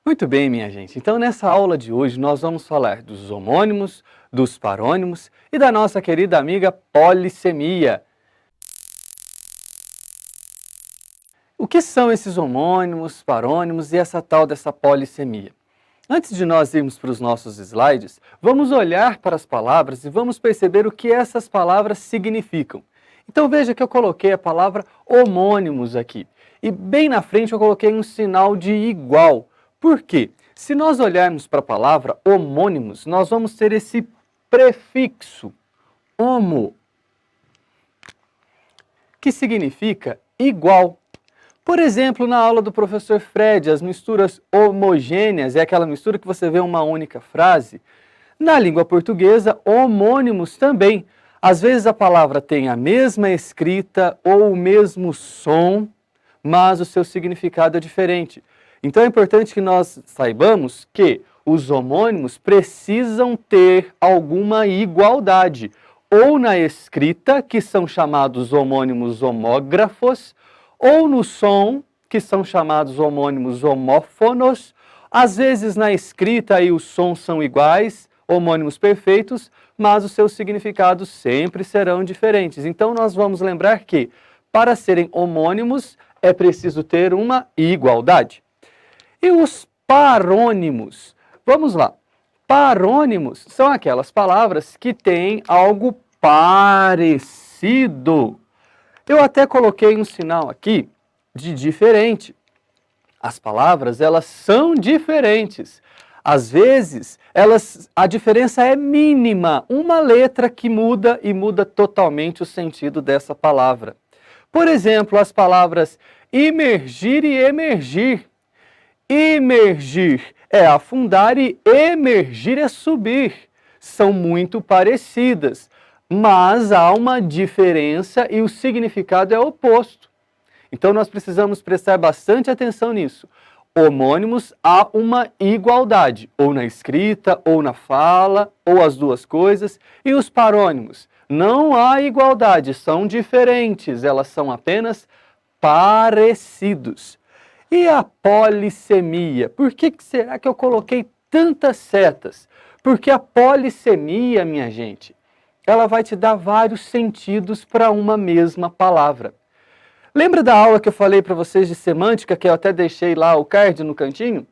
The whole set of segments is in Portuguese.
Muito bem, minha gente. Então, nessa aula de hoje, nós vamos falar dos homônimos, dos parônimos e da nossa querida amiga polissemia. O que são esses homônimos, parônimos e essa tal dessa polissemia? Antes de nós irmos para os nossos slides, vamos olhar para as palavras e vamos perceber o que essas palavras significam. Então veja que eu coloquei a palavra homônimos aqui. E bem na frente eu coloquei um sinal de igual. Por quê? Se nós olharmos para a palavra homônimos, nós vamos ter esse prefixo, homo, que significa igual. Por exemplo, na aula do professor Fred, as misturas homogêneas é aquela mistura que você vê uma única frase. Na língua portuguesa, homônimos também. Às vezes a palavra tem a mesma escrita ou o mesmo som, mas o seu significado é diferente. Então é importante que nós saibamos que os homônimos precisam ter alguma igualdade, ou na escrita, que são chamados homônimos homógrafos, ou no som, que são chamados homônimos homófonos. Às vezes na escrita e os sons são iguais, homônimos perfeitos, mas os seus significados sempre serão diferentes. Então nós vamos lembrar que, para serem homônimos, é preciso ter uma igualdade. E os parônimos? Vamos lá. Parônimos são aquelas palavras que têm algo parecido. Eu até coloquei um sinal aqui de diferente. As palavras, elas são diferentes. Às vezes, a diferença é mínima. Uma letra que muda e muda totalmente o sentido dessa palavra. Por exemplo, as palavras imergir e emergir. Imergir é afundar e emergir é subir. São muito parecidas, mas há uma diferença e o significado é oposto. Então nós precisamos prestar bastante atenção nisso. Homônimos, há uma igualdade, ou na escrita, ou na fala, ou as duas coisas. E os parônimos? Não há igualdade, são diferentes, elas são apenas parecidos. E a polissemia? Por que será que eu coloquei tantas setas? Porque a polissemia, minha gente, ela vai te dar vários sentidos para uma mesma palavra. Lembra da aula que eu falei para vocês de semântica, que eu até deixei lá o card no cantinho?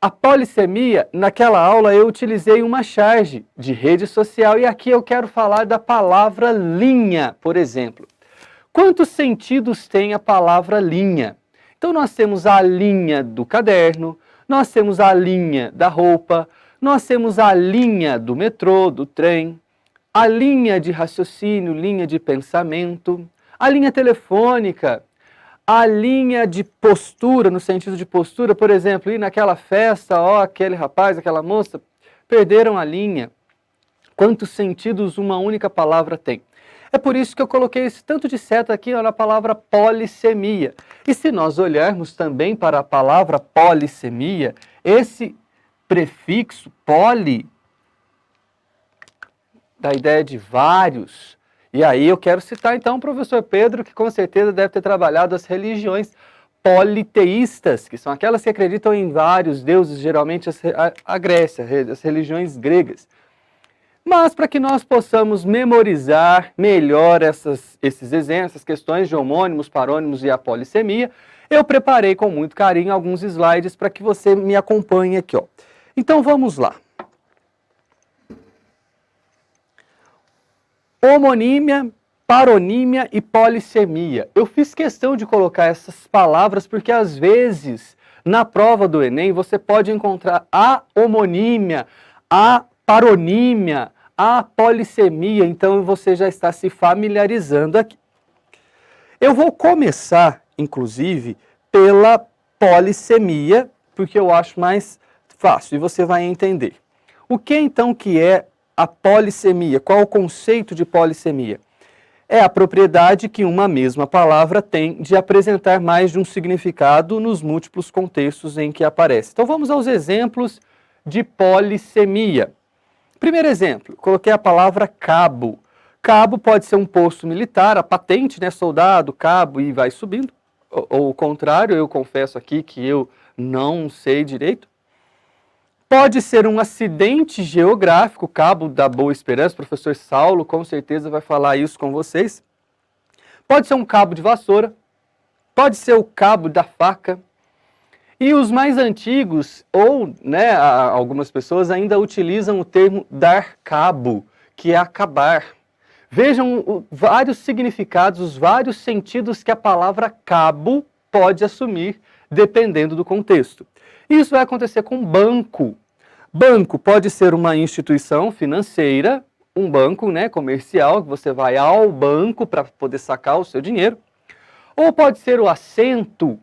A polissemia, naquela aula eu utilizei uma charge de rede social e aqui eu quero falar da palavra linha, por exemplo. Quantos sentidos tem a palavra linha? Então nós temos a linha do caderno, nós temos a linha da roupa, nós temos a linha do metrô, do trem, a linha de raciocínio, linha de pensamento, a linha telefônica, a linha de postura, no sentido de postura, por exemplo, ir naquela festa, ó, aquele rapaz, aquela moça, perderam a linha. Quantos sentidos uma única palavra tem? É por isso que eu coloquei esse tanto de seta aqui na palavra polissemia. E se nós olharmos também para a palavra polissemia, esse prefixo poli, da ideia de vários. E aí eu quero citar então o professor Pedro, que com certeza deve ter trabalhado as religiões politeístas, que são aquelas que acreditam em vários deuses, geralmente a Grécia, as religiões gregas. Mas para que nós possamos memorizar melhor esses exemplos, essas questões de homônimos, parônimos e a polissemia, eu preparei com muito carinho alguns slides para que você me acompanhe aqui, ó. Então vamos lá. Homonímia, paronímia e polissemia. Eu fiz questão de colocar essas palavras porque às vezes na prova do Enem você pode encontrar a homonímia, a paronímia, a polissemia, então você já está se familiarizando aqui. Eu vou começar, inclusive, pela polissemia, porque eu acho mais fácil e você vai entender. O que então que é a polissemia? Qual o conceito de polissemia? É a propriedade que uma mesma palavra tem de apresentar mais de um significado nos múltiplos contextos em que aparece. Então vamos aos exemplos de polissemia. Primeiro exemplo, coloquei a palavra cabo. Cabo pode ser um posto militar, a patente, né, soldado, cabo, e vai subindo. ou o contrário, eu confesso aqui que eu não sei direito. Pode ser um acidente geográfico, Cabo da Boa Esperança, o professor Saulo com certeza vai falar isso com vocês. Pode ser um cabo de vassoura, pode ser o cabo da faca. E os mais antigos, ou né, algumas pessoas ainda utilizam o termo dar cabo, que é acabar. Vejam vários significados, os vários sentidos que a palavra cabo pode assumir, dependendo do contexto. Isso vai acontecer com banco. Banco pode ser uma instituição financeira, um banco né, comercial, que você vai ao banco para poder sacar o seu dinheiro. Ou pode ser o assento,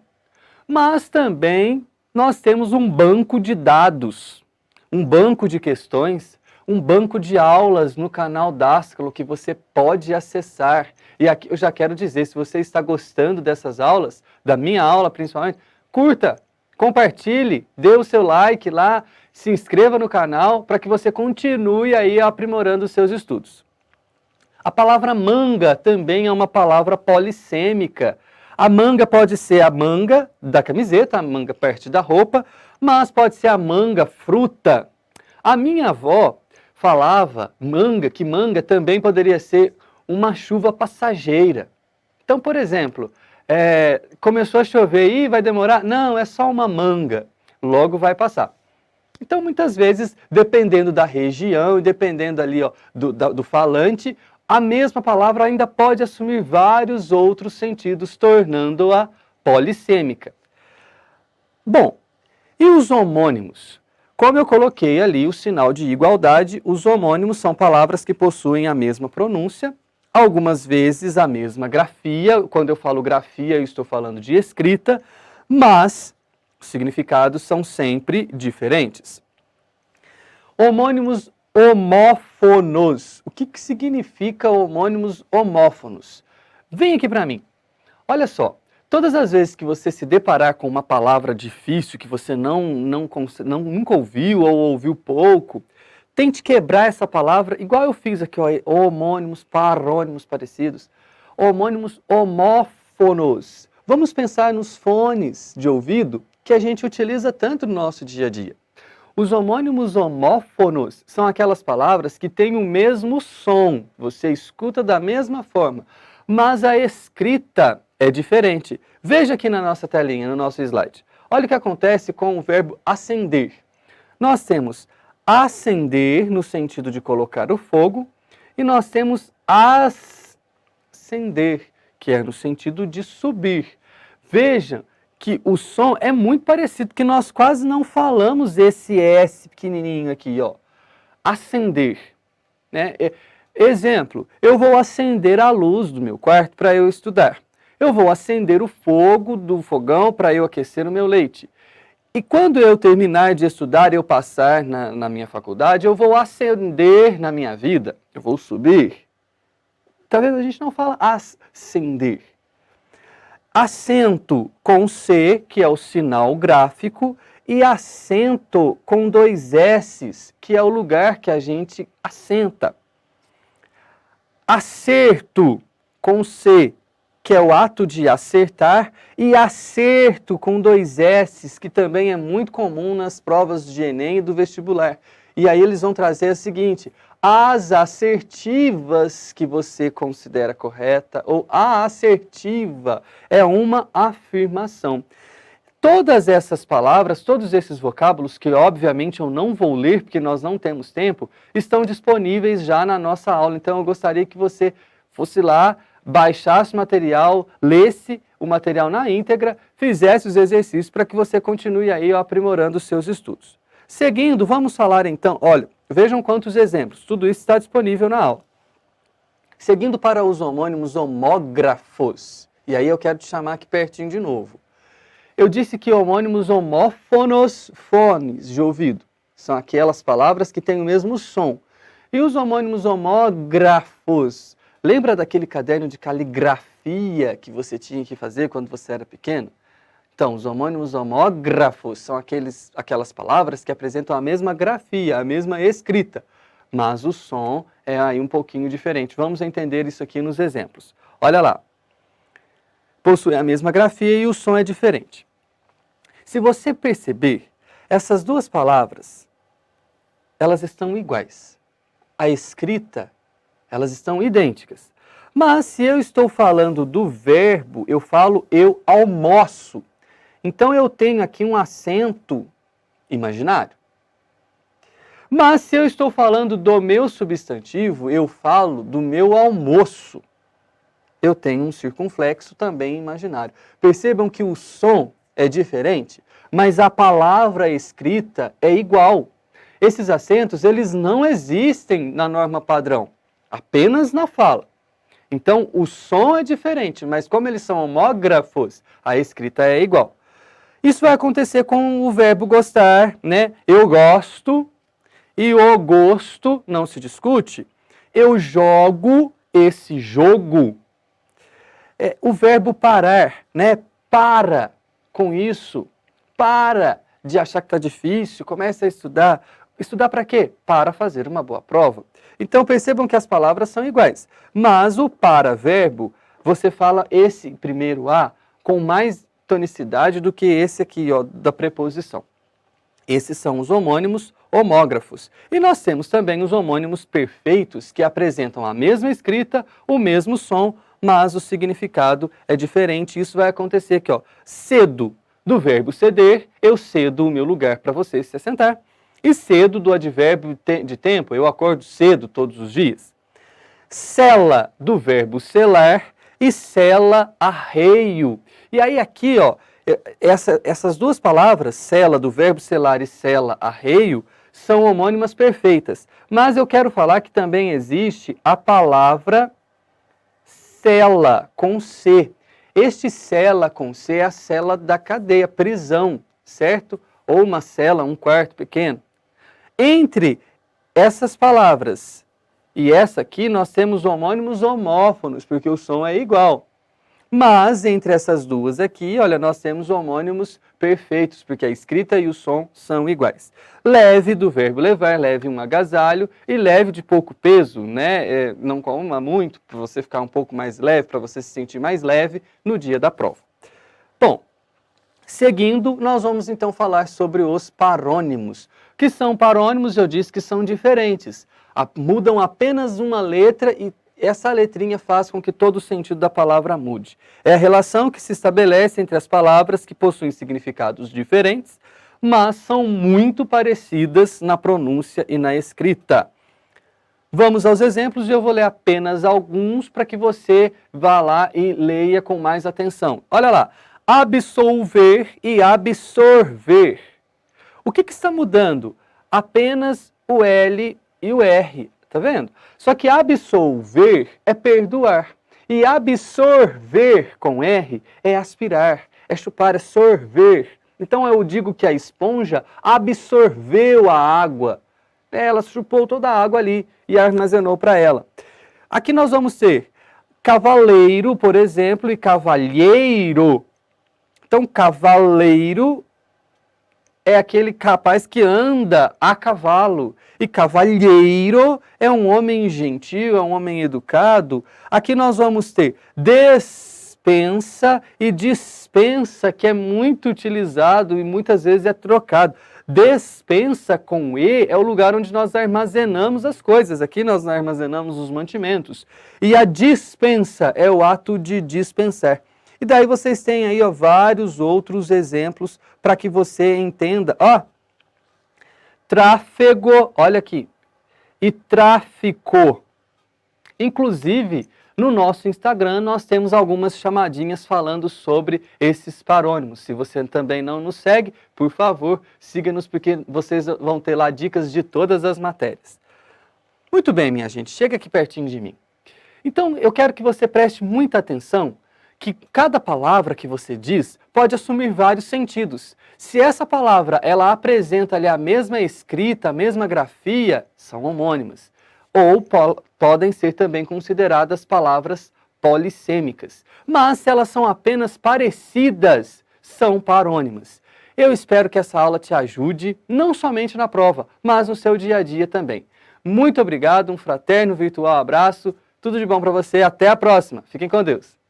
mas também nós temos um banco de dados, um banco de questões, um banco de aulas no canal Dascalo que você pode acessar. E aqui eu já quero dizer, se você está gostando dessas aulas, da minha aula principalmente, curta, compartilhe, dê o seu like lá, se inscreva no canal para que você continue aí aprimorando os seus estudos. A palavra manga também é uma palavra polissêmica. A manga pode ser a manga da camiseta, a manga perto da roupa, mas pode ser a manga fruta. A minha avó falava que manga também poderia ser uma chuva passageira. Então, por exemplo, começou a chover e vai demorar? Não, é só uma manga, logo vai passar. Então, muitas vezes, dependendo da região e dependendo ali ó, do falante, a mesma palavra ainda pode assumir vários outros sentidos, tornando-a polissêmica. Bom, e os homônimos? Como eu coloquei ali o sinal de igualdade, os homônimos são palavras que possuem a mesma pronúncia, algumas vezes a mesma grafia. Quando eu falo grafia, eu estou falando de escrita, mas os significados são sempre diferentes. Homônimos homófonos. O que significa homônimos homófonos? Vem aqui para mim. Olha só, todas as vezes que você se deparar com uma palavra difícil que você nunca ouviu ou ouviu pouco, tente quebrar essa palavra, igual eu fiz aqui, ó, homônimos, parônimos parecidos. Homônimos homófonos. Vamos pensar nos fones de ouvido que a gente utiliza tanto no nosso dia a dia. Os homônimos homófonos são aquelas palavras que têm o mesmo som, você escuta da mesma forma, mas a escrita é diferente. Veja aqui na nossa telinha, no nosso slide. Olha o que acontece com o verbo acender. Nós temos acender no sentido de colocar o fogo e nós temos ascender, que é no sentido de subir. Veja que o som é muito parecido, que nós quase não falamos esse S pequenininho aqui, ó. Acender, né? Exemplo, eu vou acender a luz do meu quarto para eu estudar. Eu vou acender o fogo do fogão para eu aquecer o meu leite. E quando eu terminar de estudar, eu passar na minha faculdade, eu vou ascender na minha vida, eu vou subir. Talvez a gente não fala ascender. Acento com C, que é o sinal gráfico, e acento com 2 S's, que é o lugar que a gente assenta. Acerto com C, que é o ato de acertar, e acerto com 2 S's, que também é muito comum nas provas de Enem e do vestibular. E aí eles vão trazer o seguinte: as assertivas que você considera correta, ou a assertiva é uma afirmação. Todas essas palavras, todos esses vocábulos, que obviamente eu não vou ler porque nós não temos tempo, estão disponíveis já na nossa aula. Então eu gostaria que você fosse lá, baixasse o material, lesse o material na íntegra, fizesse os exercícios para que você continue aí aprimorando os seus estudos. Seguindo, vamos falar então, olha, vejam quantos exemplos, tudo isso está disponível na aula. Seguindo para os homônimos homógrafos, e aí eu quero te chamar aqui pertinho de novo. Eu disse que homônimos homófonos, fones de ouvido, são aquelas palavras que têm o mesmo som. E os homônimos homógrafos, lembra daquele caderno de caligrafia que você tinha que fazer quando você era pequeno? Então, os homônimos homógrafos são aquelas palavras que apresentam a mesma grafia, a mesma escrita, mas o som é aí um pouquinho diferente. Vamos entender isso aqui nos exemplos. Olha lá. possuem a mesma grafia e o som é diferente. Se você perceber, essas duas palavras, elas estão iguais. A escrita, elas estão idênticas. Mas se eu estou falando do verbo, eu falo eu almoço. Então eu tenho aqui um acento imaginário. Mas se eu estou falando do meu substantivo, eu falo do meu almoço. Eu tenho um circunflexo também imaginário. Percebam que o som é diferente, mas a palavra escrita é igual. Esses acentos, eles não existem na norma padrão, apenas na fala. Então, o som é diferente, mas como eles são homógrafos, a escrita é igual. Isso vai acontecer com o verbo gostar, né? Eu gosto e o gosto não se discute. Eu jogo esse jogo. O verbo parar, né? Para com isso. Para de achar que está difícil, comece a estudar. Estudar para quê? Para fazer uma boa prova. Então percebam que as palavras são iguais, mas o para-verbo, você fala esse primeiro A com mais tonicidade do que esse aqui, ó, da preposição. Esses são os homônimos homógrafos. E nós temos também os homônimos perfeitos, que apresentam a mesma escrita, o mesmo som, mas o significado é diferente. Isso vai acontecer aqui, ó. Cedo, do verbo ceder, eu cedo o meu lugar para você se assentar. E cedo, do advérbio de tempo, eu acordo cedo todos os dias. Cela, do verbo selar, e cela, arreio. E aí aqui, ó, essas duas palavras, cela, do verbo selar, e cela, arreio, são homônimas perfeitas. Mas eu quero falar que também existe a palavra cela, com C. Este cela com C é a cela da cadeia, prisão, certo? Ou uma cela, um quarto pequeno. Entre essas palavras e essa aqui, nós temos homônimos homófonos, porque o som é igual. Mas entre essas duas aqui, olha, nós temos homônimos perfeitos, porque a escrita e o som são iguais. Leve, do verbo levar, leve um agasalho, e leve de pouco peso, né? Não coma muito, para você ficar um pouco mais leve, para você se sentir mais leve no dia da prova. Bom, seguindo, nós vamos então falar sobre os parônimos. O que são parônimos? Eu disse que são diferentes. Mudam apenas uma letra e essa letrinha faz com que todo o sentido da palavra mude. É a relação que se estabelece entre as palavras que possuem significados diferentes, mas são muito parecidas na pronúncia e na escrita. Vamos aos exemplos e eu vou ler apenas alguns para que você vá lá e leia com mais atenção. Olha lá, absolver e absorver. O que está mudando? Apenas o L e o R. Tá vendo? Só que absolver é perdoar. E absorver com R é aspirar, é chupar, é sorver. Então eu digo que a esponja absorveu a água. Ela chupou toda a água ali e armazenou para ela. Aqui nós vamos ter cavaleiro, por exemplo, e cavalheiro. Então cavaleiro é aquele rapaz que anda a cavalo. E cavalheiro é um homem gentil, é um homem educado. Aqui nós vamos ter despensa e dispensa, que é muito utilizado e muitas vezes é trocado. Despensa com E é o lugar onde nós armazenamos as coisas. Aqui nós armazenamos os mantimentos. E a dispensa é o ato de dispensar. E daí vocês têm aí, ó, vários outros exemplos para que você entenda. Ó, tráfego, olha aqui, e tráfico. Inclusive, no nosso Instagram, nós temos algumas chamadinhas falando sobre esses parônimos. Se você também não nos segue, por favor, siga-nos, porque vocês vão ter lá dicas de todas as matérias. Muito bem, minha gente, chega aqui pertinho de mim. Então, eu quero que você preste muita atenção que cada palavra que você diz pode assumir vários sentidos. Se essa palavra ela apresenta ali a mesma escrita, a mesma grafia, são homônimas. Ou podem ser também consideradas palavras polissêmicas. Mas se elas são apenas parecidas, são parônimas. Eu espero que essa aula te ajude, não somente na prova, mas no seu dia a dia também. Muito obrigado, um fraterno virtual abraço, tudo de bom para você, até a próxima. Fiquem com Deus.